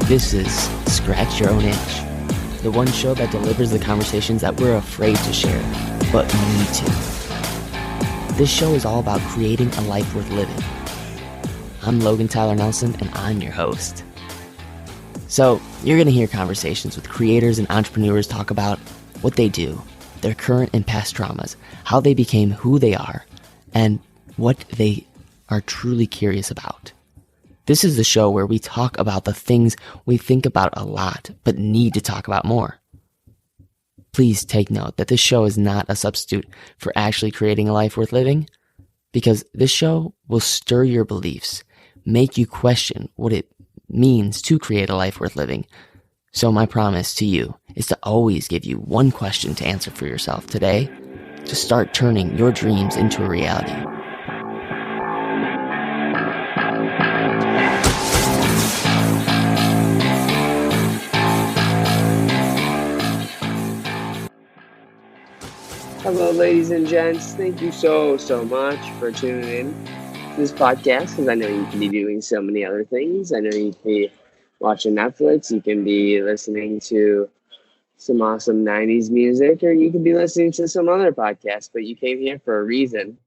This is Scratch Your Own Itch, the one show that delivers the conversations that we're afraid to share, but need to. This show is all about creating a life worth living. I'm Logan Tyler Nelson, and I'm your host. So, you're going to hear conversations with creators and entrepreneurs talk about what they do, their current and past traumas, how they became who they are, and what they are truly curious about. This is the show where we talk about the things we think about a lot, but need to talk about more. Please take note that this show is not a substitute for actually creating a life worth living, because this show will stir your beliefs, make you question what it means to create a life worth living. So my promise to you is to always give you one question to answer for yourself today to start turning your dreams into a reality. Hello, ladies and gents. Thank you so much for tuning in to this podcast, because I know you can be doing so many other things. I know you can be watching Netflix, you can be listening to some awesome 90s music, or you can be listening to some other podcast, but you came here for a reason,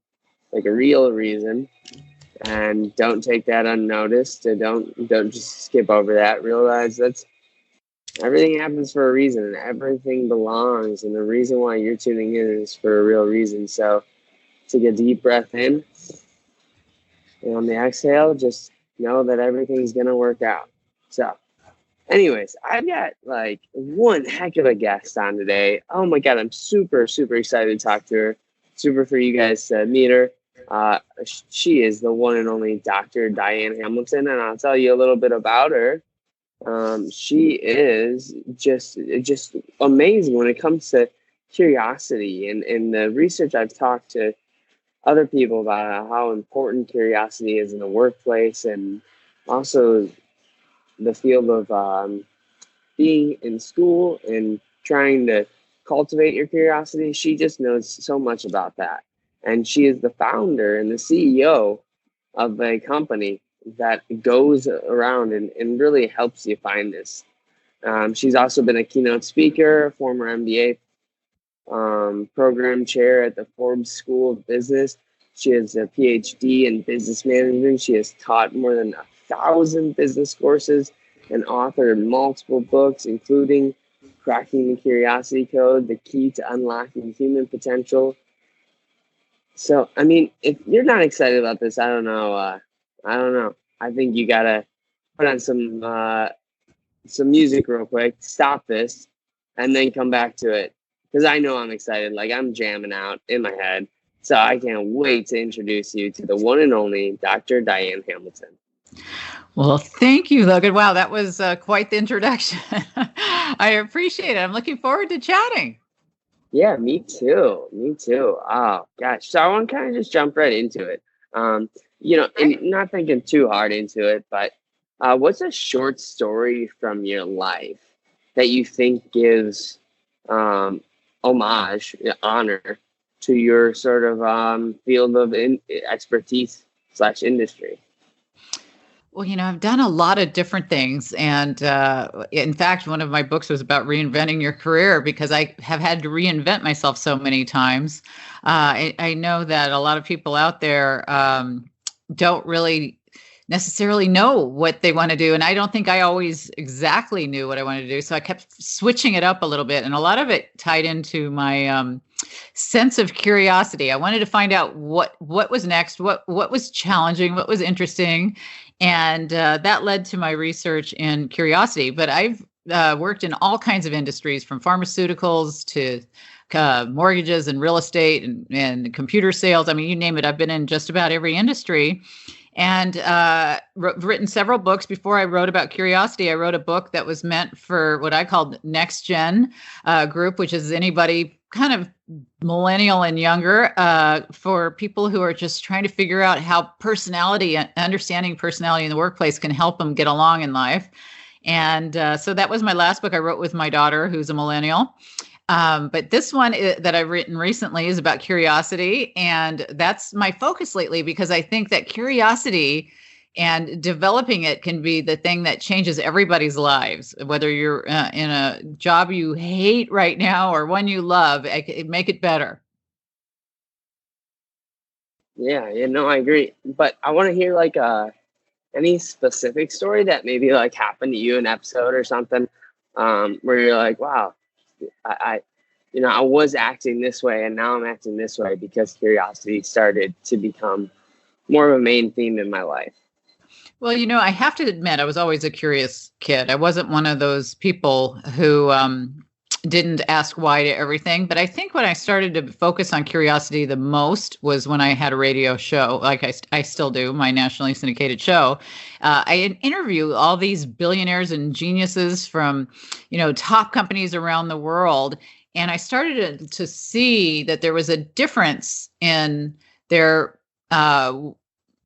like a real reason, and don't take that unnoticed, and don't just skip over that. Realize that's everything happens for a reason, and everything belongs, and the reason why you're tuning in is for a real reason. So take a deep breath in, and on the exhale, just know that everything's going to work out. So anyways, I've got like one heck of a guest on today. Oh my God, I'm super excited to talk to her. Super for you guys to meet her. She is the one and only Dr. Diane Hamilton, and I'll tell you a little bit about her. She is just amazing when it comes to curiosity, and the research I've talked to other people about how important curiosity is in the workplace, and also the field of being in school and trying to cultivate your curiosity. She just knows so much about that. And she is the founder and the CEO of a company that goes around and really helps you find this. She's also been a keynote speaker, former MBA program chair at the Forbes School of Business. She has a PhD in business management. She has taught more than 1,000 business courses and authored multiple books, including Cracking the Curiosity Code, The Key to Unlocking Human Potential. So, I mean, if you're not excited about this, I don't know. I think you gotta put on some music real quick, stop this, and then come back to it. Because I know I'm excited. Like, I'm jamming out in my head. So I can't wait to introduce you to the one and only Dr. Diane Hamilton. Well, thank you, Logan. Wow, that was quite the introduction. I appreciate it. I'm looking forward to chatting. Yeah, me too. Oh, gosh. So I want to kind of just jump right into it. And not thinking too hard into it, but what's a short story from your life that you think gives homage, honor to your sort of field of expertise / industry? Well, I've done a lot of different things. And in fact, one of my books was about reinventing your career, because I have had to reinvent myself so many times. I know that a lot of people out there don't really necessarily know what they want to do. And I don't think I always exactly knew what I wanted to do. So I kept switching it up a little bit. And a lot of it tied into my sense of curiosity. I wanted to find out what was next, what was challenging, what was interesting. And that led to my research in curiosity. But I've worked in all kinds of industries, from pharmaceuticals to mortgages and real estate and computer sales. I mean, you name it. I've been in just about every industry. And written several books. Before I wrote about curiosity, I wrote a book that was meant for what I called next gen group, which is anybody kind of millennial and younger, for people who are just trying to figure out how personality and understanding personality in the workplace can help them get along in life. And so that was my last book I wrote with my daughter, who's a millennial. But this one that I've written recently is about curiosity. And that's my focus lately, because I think that curiosity And developing it can be the thing that changes everybody's lives, whether you're in a job you hate right now or one you love. Make it better. Yeah, no, I agree. But I want to hear like any specific story that maybe like happened to you in an episode or something, where you're like, wow, I I was acting this way and now I'm acting this way because curiosity started to become more of a main theme in my life. Well, I have to admit, I was always a curious kid. I wasn't one of those people who didn't ask why to everything. But I think when I started to focus on curiosity the most was when I had a radio show, like I still do, my nationally syndicated show. I interview all these billionaires and geniuses from, top companies around the world. And I started to see that there was a difference in their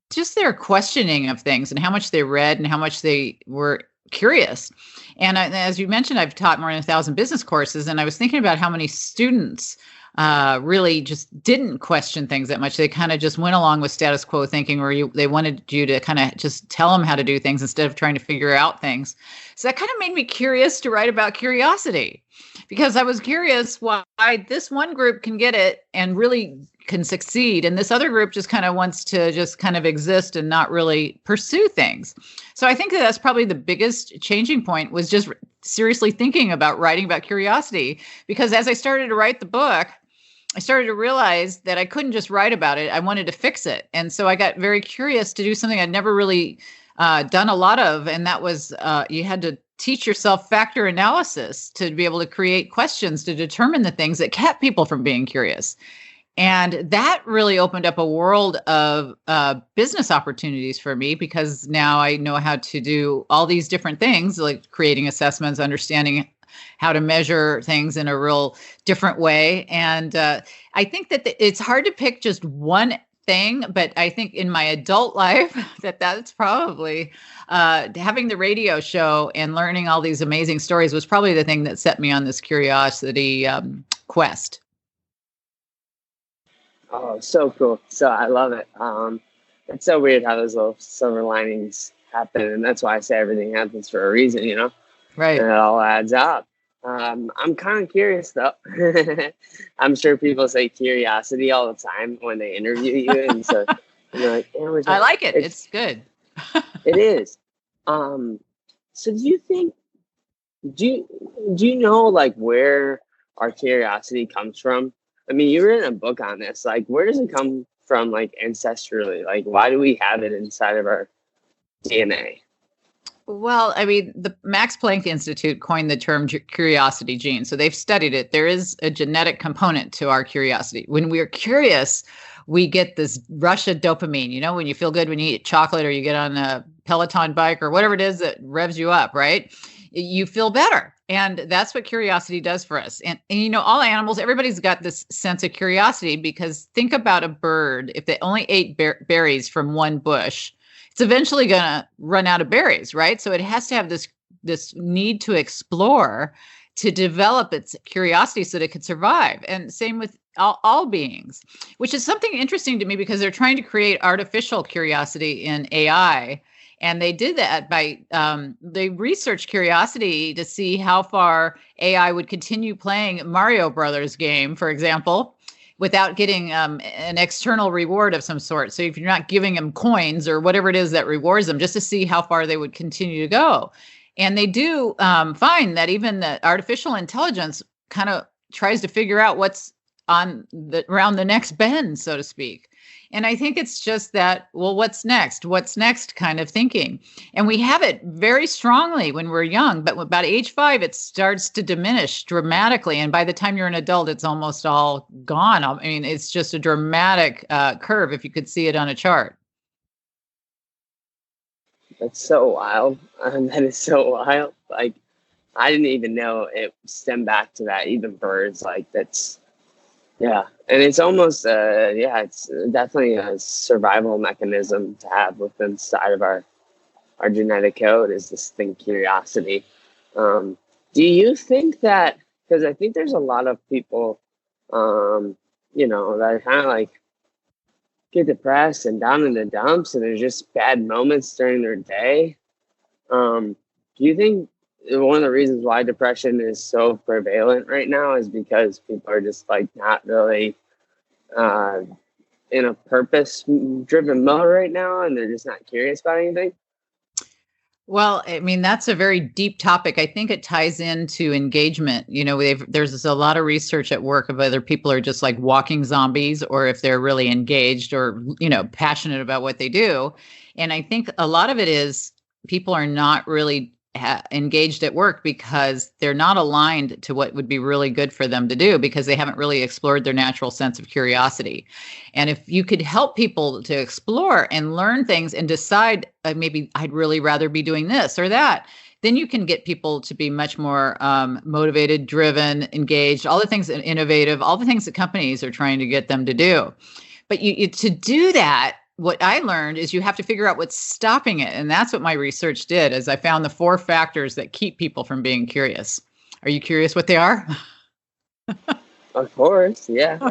just their questioning of things and how much they read and how much they were curious. And as you mentioned, I've taught more than 1,000 business courses, and I was thinking about how many students really just didn't question things that much. They kind of just went along with status quo thinking, or they wanted you to kind of just tell them how to do things instead of trying to figure out things. So that kind of made me curious to write about curiosity, because I was curious why this one group can get it and really can succeed, and this other group just kind of wants to just kind of exist and not really pursue things. So I think that's probably the biggest changing point, was just seriously thinking about writing about curiosity, because as I started to write the book, I started to realize that I couldn't just write about it. I wanted to fix it. And so I got very curious to do something I'd never really done a lot of, and that was you had to teach yourself factor analysis to be able to create questions to determine the things that kept people from being curious. And that really opened up a world of business opportunities for me, because now I know how to do all these different things, like creating assessments, understanding how to measure things in a real different way. And I think that it's hard to pick just one thing, but I think in my adult life that's probably having the radio show and learning all these amazing stories was probably the thing that set me on this curiosity quest. Oh, so cool. So I love it. It's so weird how those little silver linings happen. And that's why I say everything happens for a reason, Right. And it all adds up. I'm kind of curious though. I'm sure people say curiosity all the time when they interview you. And so you're like, I like it. It's good. It is. So do you know like where our curiosity comes from? I mean, you wrote a book on this. Like, where does it come from, like, ancestrally? Like, why do we have it inside of our DNA? Well, I mean, the Max Planck Institute coined the term curiosity gene. So they've studied it. There is a genetic component to our curiosity. When we're curious, we get this rush of dopamine. When you feel good when you eat chocolate or you get on a Peloton bike or whatever it is that revs you up, right? You feel better. And that's what curiosity does for us. And all animals, everybody's got this sense of curiosity, because think about a bird. If they only ate berries from one bush, it's eventually going to run out of berries, right? So it has to have this need to explore to develop its curiosity so that it could survive. And same with all beings, which is something interesting to me, because they're trying to create artificial curiosity in AI. And they did that by, they researched curiosity to see how far AI would continue playing Mario Brothers game, for example, without getting an external reward of some sort. So if you're not giving them coins or whatever it is that rewards them, just to see how far they would continue to go. And they do find that even the artificial intelligence kind of tries to figure out what's around the next bend, so to speak. And I think it's just that, well, what's next? What's next kind of thinking. And we have it very strongly when we're young, but about age 5, it starts to diminish dramatically. And by the time you're an adult, it's almost all gone. I mean, it's just a dramatic curve if you could see it on a chart. That's so wild. That is so wild. Like, I didn't even know it stemmed back to that. Even birds, like, that's, yeah. And it's almost, it's definitely a survival mechanism to have within inside of our genetic code, is this thing, curiosity. Do you think that, because I think there's a lot of people, that are kind of like get depressed and down in the dumps, and there's just bad moments during their day. Do you think one of the reasons why depression is so prevalent right now is because people are just like not really in a purpose driven mode right now, and they're just not curious about anything? Well, I mean, that's a very deep topic. I think it ties into engagement. You know, there's a lot of research at work of whether people are just like walking zombies or if they're really engaged or, you know, passionate about what they do. And I think a lot of it is people are not really engaged at work because they're not aligned to what would be really good for them to do because they haven't really explored their natural sense of curiosity. And if you could help people to explore and learn things and decide maybe I'd really rather be doing this or that, then you can get people to be much more motivated, driven, engaged, all the things innovative, all the things that companies are trying to get them to do. But to do that, what I learned is you have to figure out what's stopping it. And that's what my research did, is I found the 4 factors that keep people from being curious. Are you curious what they are? Of course, yeah.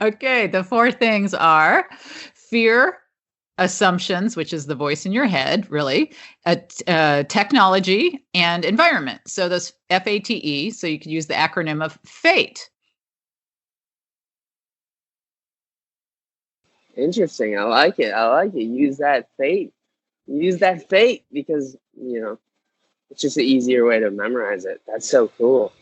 Okay, the 4 things are fear, assumptions, which is the voice in your head, really, technology, and environment. So those FATE, so you could use the acronym of FATE. Interesting. I like it. Use that fate. Use that fate because, you know, it's just an easier way to memorize it. That's so cool.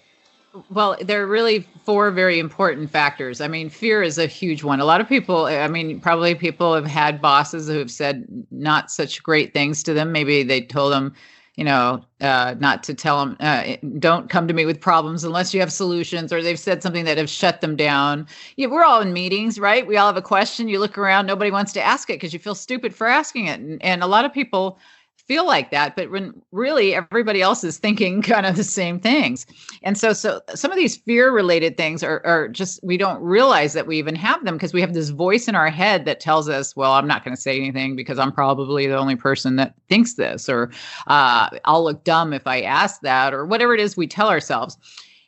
Well, there are really 4 very important factors. I mean, fear is a huge one. A lot of people, I mean, probably people have had bosses who have said not such great things to them. Maybe they told them, you know, not to tell them, don't come to me with problems unless you have solutions, or they've said something that have shut them down. Yeah, we're all in meetings, right? We all have a question. You look around, nobody wants to ask it because you feel stupid for asking it. And a lot of people feel like that, but when really everybody else is thinking kind of the same things. And so some of these fear related things are just, we don't realize that we even have them because we have this voice in our head that tells us, well, I'm not going to say anything because I'm probably the only person that thinks this, or I'll look dumb if I ask that, or whatever it is we tell ourselves.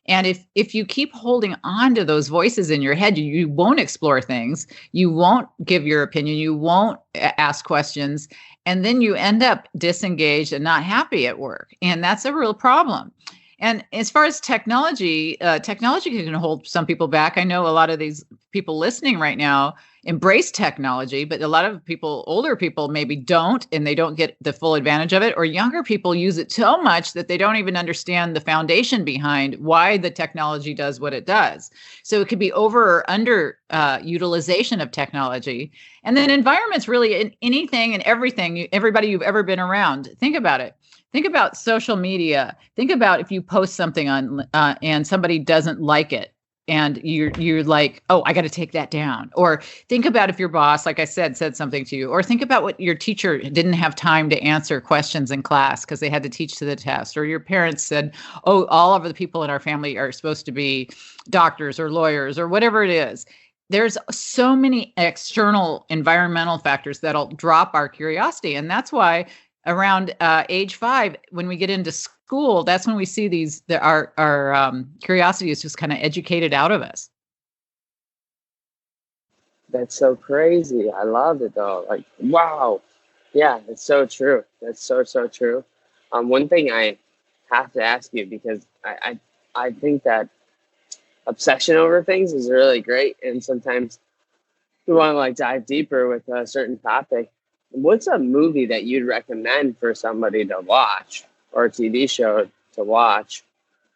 And if you keep holding on to those voices in your head, you won't explore things, you won't give your opinion, you won't ask questions, and then you end up disengaged and not happy at work. And that's a real problem. And as far as technology can hold some people back. I know a lot of these people listening right now embrace technology, but a lot of people, older people maybe don't, and they don't get the full advantage of it, or younger people use it so much that they don't even understand the foundation behind why the technology does what it does. So it could be over or under utilization of technology. And then environments, really in anything and everything, everybody you've ever been around. Think about it. Think about social media. Think about if you post something on and somebody doesn't like it, and you're like, oh, I got to take that down. Or think about if your boss, like I said something to you. Or think about what your teacher didn't have time to answer questions in class because they had to teach to the test. Or your parents said, oh, all of the people in our family are supposed to be doctors or lawyers or whatever it is. There's so many external environmental factors that'll drop our curiosity. And that's why around age 5, when we get into school, that's when we see our curiosity is just kind of educated out of us. That's so crazy. I love it though. Like, wow. Yeah, it's so true. That's so true. One thing I have to ask you, because I think that obsession over things is really great, and sometimes we want to like dive deeper with a certain topic. What's a movie that you'd recommend for somebody to watch, or a TV show to watch,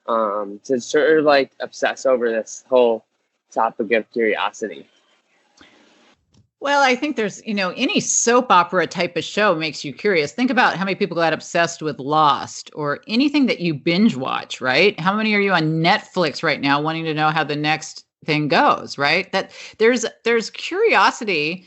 to sort of like obsess over this whole topic of curiosity? Well, I think there's, any soap opera type of show makes you curious. Think about how many people got obsessed with Lost, or anything that you binge watch, right? How many are you on Netflix right now wanting to know how the next thing goes, right? That there's curiosity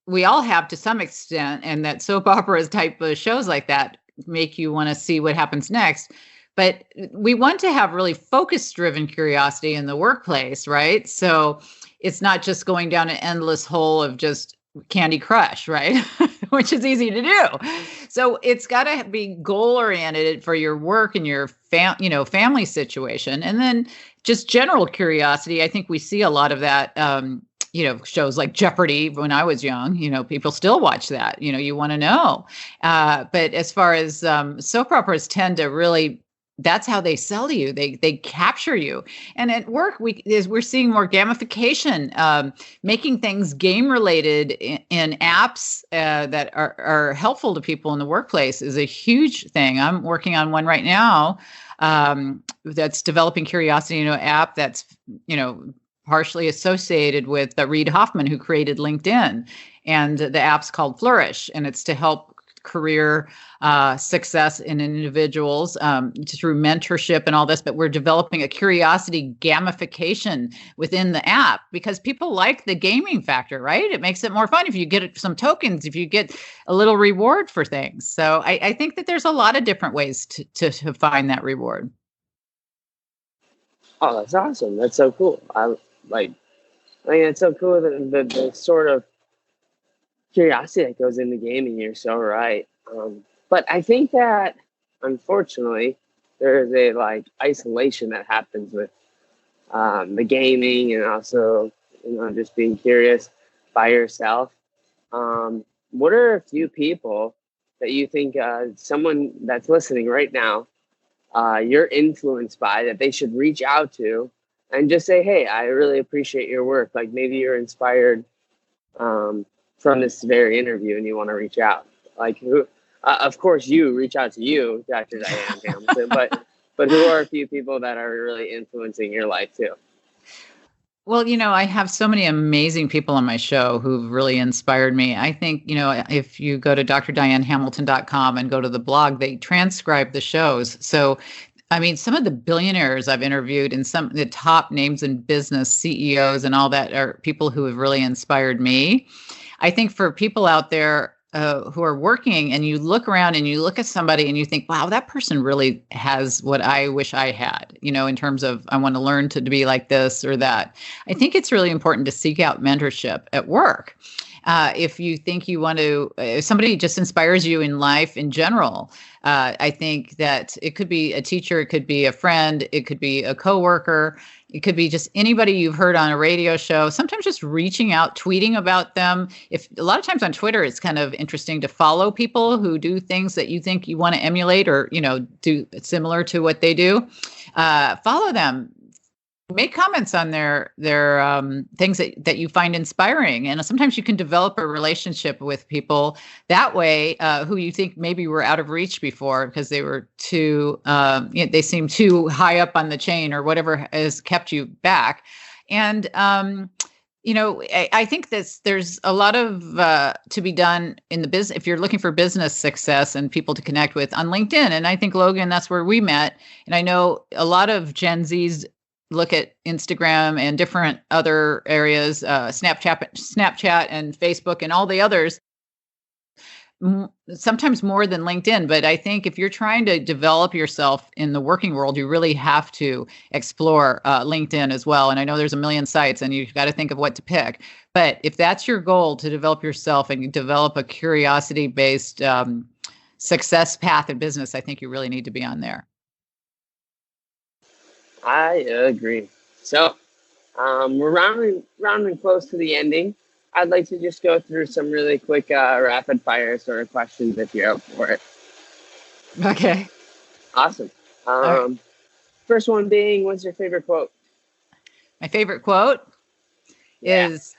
we all have to some extent, and that soap operas type of shows like that make you want to see what happens next. But we want to have really focus-driven curiosity in the workplace, right? So it's not just going down an endless hole of just Candy Crush, right? Which is easy to do. So it's got to be goal-oriented for your work and your family situation. And then just general curiosity. I think we see a lot of that shows like Jeopardy when I was young. People still watch that. You want to know. But as far as soap operas tend to really, that's how they sell to you. They capture you. And at work, we're seeing more gamification, making things game related in apps that are helpful to people in the workplace is a huge thing. I'm working on one right now that's developing Curiosity, app that's partially associated with Reid Hoffman, who created LinkedIn, and the app's called Flourish, and it's to help career success in individuals through mentorship and all this. But we're developing a curiosity gamification within the app because people like the gaming factor, right? It makes it more fun if you get some tokens, if you get a little reward for things. So I think that there's a lot of different ways to find that reward. Oh, that's awesome. That's so cool. I think it's so cool that the sort of curiosity that goes into gaming. You're so right. But I think that unfortunately there is a isolation that happens with the gaming and also just being curious by yourself. What are a few people that you think someone that's listening right now you're influenced by that they should reach out to and just say, hey, I really appreciate your work. Like maybe you're inspired from this very interview and you want to reach out. Like who? Of course, you reach out to you, Dr. Diane Hamilton, but who are a few people that are really influencing your life too? Well, I have so many amazing people on my show who've really inspired me. I think, if you go to drdianehamilton.com and go to the blog, they transcribe the shows. So, some of the billionaires I've interviewed and some of the top names in business, CEOs and all that are people who have really inspired me. I think for people out there who are working and you look around and you look at somebody and you think, wow, that person really has what I wish I had, in terms of I want to learn to be like this or that. I think it's really important to seek out mentorship at work. If you think you want to, if somebody just inspires you in life in general, I think that it could be a teacher, it could be a friend, it could be a coworker, it could be just anybody you've heard on a radio show. Sometimes just reaching out, tweeting about them. If a lot of times on Twitter, it's kind of interesting to follow people who do things that you think you want to emulate or do similar to what they do. Follow them. Make comments on their things that you find inspiring. And sometimes you can develop a relationship with people that way who you think maybe were out of reach before because they were too, they seem too high up on the chain or whatever has kept you back. And, I think there's a lot of to be done in the business if you're looking for business success and people to connect with on LinkedIn. And I think, Logan, that's where we met. And I know a lot of Gen Zs look at Instagram and different other areas, Snapchat and Facebook and all the others, sometimes more than LinkedIn. But I think if you're trying to develop yourself in the working world, you really have to explore LinkedIn as well. And I know there's a million sites and you've got to think of what to pick. But if that's your goal, to develop yourself and you develop a curiosity-based success path in business, I think you really need to be on there. I agree. So we're rounding close to the ending. I'd like to just go through some really quick rapid fire sort of questions if you're up for it. Okay. Awesome. Right. First one being, what's your favorite quote? My favorite quote is,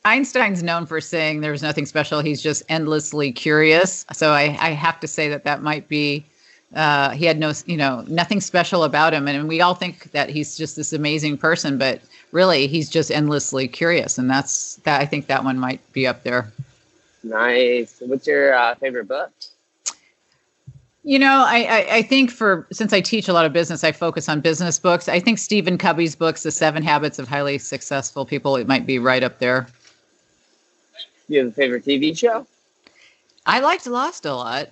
Einstein's known for saying there's nothing special. He's just endlessly curious. So I have to say that might be, he had nothing special about him. And we all think that he's just this amazing person, but really he's just endlessly curious. And I think that one might be up there. Nice. What's your favorite book? I think since I teach a lot of business, I focus on business books. I think Stephen Covey's books, The 7 Habits of Highly Successful People, it might be right up there. You have a favorite TV show? I liked Lost a lot.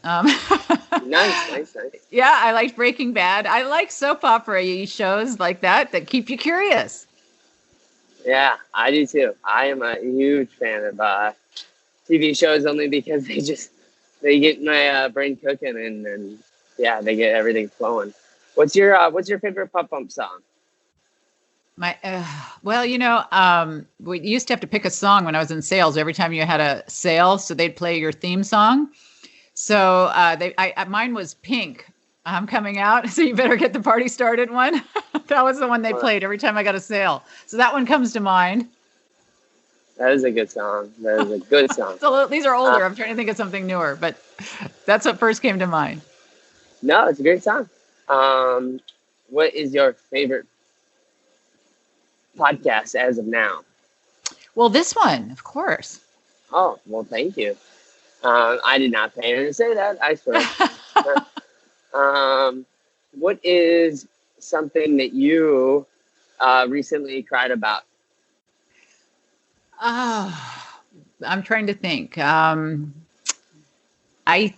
Nice. Yeah, I liked Breaking Bad. I like soap opera shows like that keep you curious. Yeah, I do too. I am a huge fan of TV shows only because they get my brain cooking and yeah, they get everything flowing. What's your favorite pop pump song? Well, we used to have to pick a song when I was in sales. Every time you had a sale, so they'd play your theme song. So mine was Pink. I'm coming out, so you better get the party started one. That was the one they played every time I got a sale. So that one comes to mind. That is a good song. That is a good song. So these are older. I'm trying to think of something newer, but that's what first came to mind. No, it's a great song. What is your favorite podcast as of now? Well, this one, of course. Oh, well, thank you. I did not pay her to say that, I swear. What is something that you recently cried about? I'm trying to think. I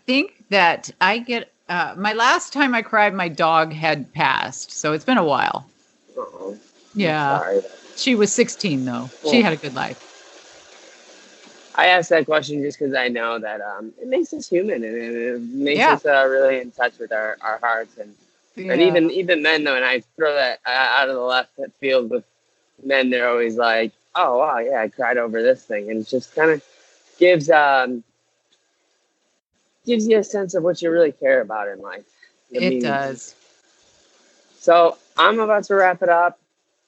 think that I get my last time I cried, my dog had passed, so it's been a while. Oh, yeah. Sorry. She was 16 though. Well, she had a good life. I asked that question just because I know that it makes us human, and it makes us really in touch with our hearts, and even men though. And I throw that out of the left field with men. They're always like, "Oh wow, yeah, I cried over this thing," and it just kind of gives you a sense of what you really care about in life. It does. So I'm about to wrap it up,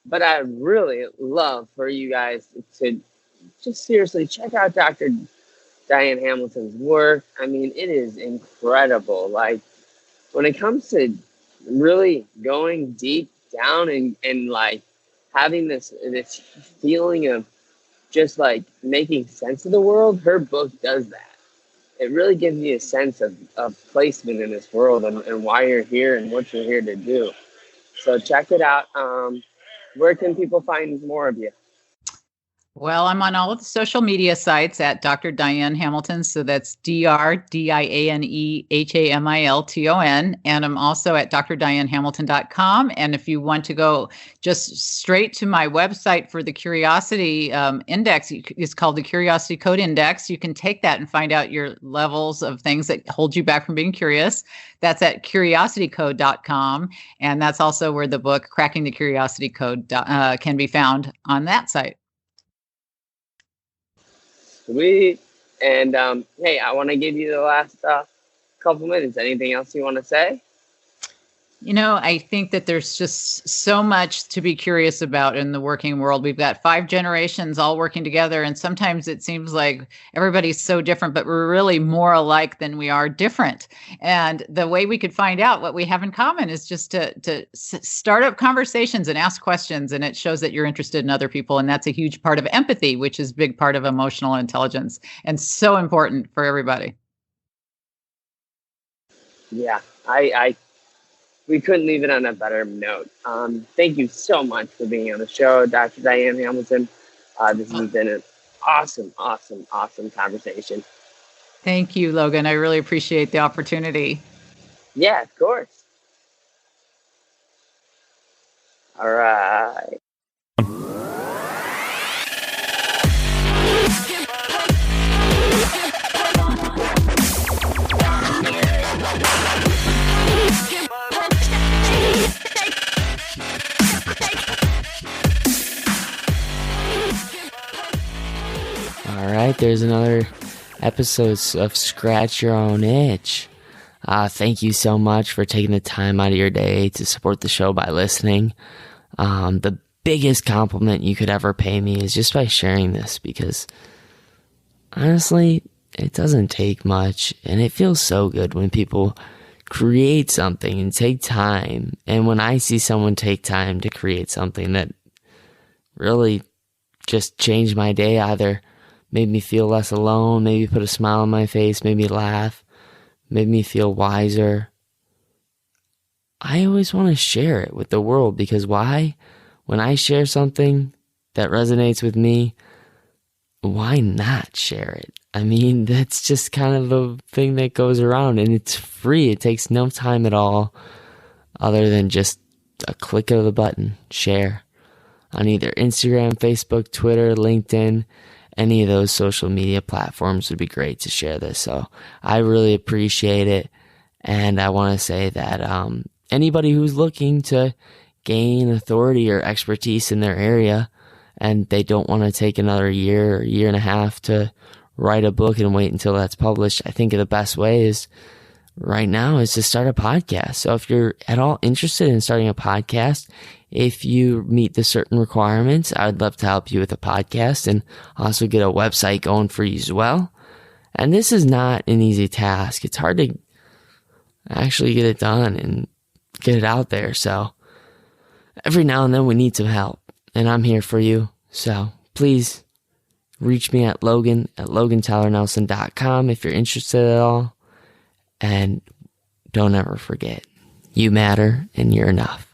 but I'd really love for you guys to just seriously check out Dr. Diane Hamilton's work. I mean, it is incredible. Like, when it comes to really going deep down and like having this feeling of just like making sense of the world, her book does that. It really gives you a sense of placement in this world and why you're here and what you're here to do. So check it out. Where can people find more of you? Well, I'm on all of the social media sites at Dr. Diane Hamilton. So that's DrDianeHamilton. And I'm also at drdianehamilton.com. And if you want to go just straight to my website for the Curiosity Index, it's called the Curiosity Code Index. You can take that and find out your levels of things that hold you back from being curious. That's at curiositycode.com. And that's also where the book Cracking the Curiosity Code can be found on that site. Sweet. And hey, I want to give you the last couple minutes. Anything else you want to say? I think that there's just so much to be curious about in the working world. We've got 5 generations all working together, and sometimes it seems like everybody's so different, but we're really more alike than we are different. And the way we could find out what we have in common is just to start up conversations and ask questions, and it shows that you're interested in other people, and that's a huge part of empathy, which is a big part of emotional intelligence, and so important for everybody. Yeah, we couldn't leave it on a better note. Thank you so much for being on the show, Dr. Diane Hamilton. This has been an awesome conversation. Thank you, Logan. I really appreciate the opportunity. Yeah, of course. All right. All right, there's another episode of Scratch Your Own Itch. Thank you so much for taking the time out of your day to support the show by listening. The biggest compliment you could ever pay me is just by sharing this, because honestly, it doesn't take much, and it feels so good when people create something and take time. And when I see someone take time to create something that really just changed my day, either made me feel less alone, maybe put a smile on my face, made me laugh, made me feel wiser, I always want to share it with the world. Because why? When I share something that resonates with me, why not share it? I mean, that's just kind of a thing that goes around, and it's free. It takes no time at all other than just a click of the button, share, on either Instagram, Facebook, Twitter, LinkedIn. Any of those social media platforms would be great to share this. So I really appreciate it. And I want to say that anybody who's looking to gain authority or expertise in their area, and they don't want to take another year or year and a half to write a book and wait until that's published, I think the best way is right now is to start a podcast. So if you're at all interested in starting a podcast, if you meet the certain requirements, I would love to help you with a podcast and also get a website going for you as well. And this is not an easy task. It's hard to actually get it done and get it out there. So every now and then we need some help, and I'm here for you. So please reach me at Logan at LoganTylerNelson.com if you're interested at all. And don't ever forget, you matter and you're enough.